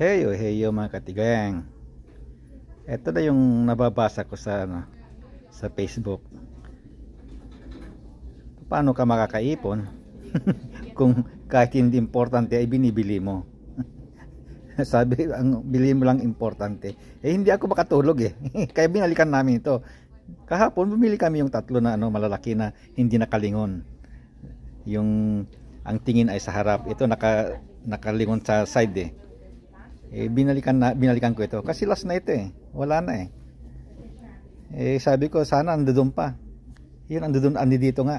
Heyo, heyo mga katigang. Ito na yung nababasa ko sa sa Facebook. Paano ka makakaipon kung kahit hindi importante ay binibili mo? Sabi, ang bili mo lang importante. Hindi ako makatulog eh. Kaya binalikan namin ito. Kahapon bumili kami yung tatlo na malalaki na hindi nakalingon. Yung ang tingin ay sa harap. Ito nakalingon sa side eh. Binalikan ko ito kasi last na ito eh, wala na sabi ko sana andun pa, yun andi dito nga,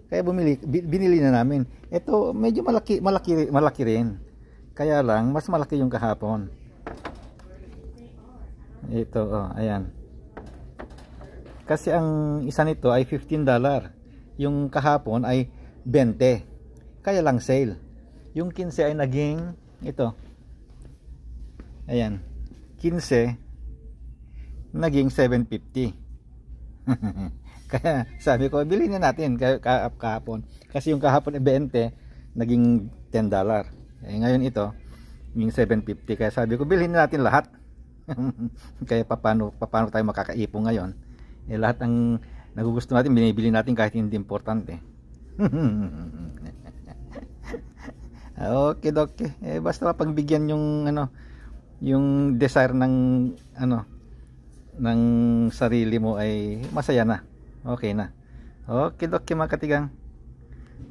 kaya binili na namin. Ito medyo malaki rin, kaya lang mas malaki yung kahapon. Ito ayan, kasi ang isa nito ay $15, yung kahapon ay 20, kaya lang sale. Yung 15 ay naging ito, ayan, 15 naging 750. Kaya sabi ko bilhin na natin kahapon, kasi yung kahapon ay 20, naging $10. Ngayon ito yung 750, kaya sabi ko bilhin na natin lahat. Kaya paano tayo makakaipon ngayon? Lahat ng nagugusto natin binibili natin kahit hindi importante. Okay, basta pagbigyan yung desire ng ng sarili mo ay masaya na, okay na. Okay mga katigang,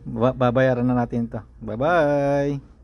babayaran na natin to. Bye bye.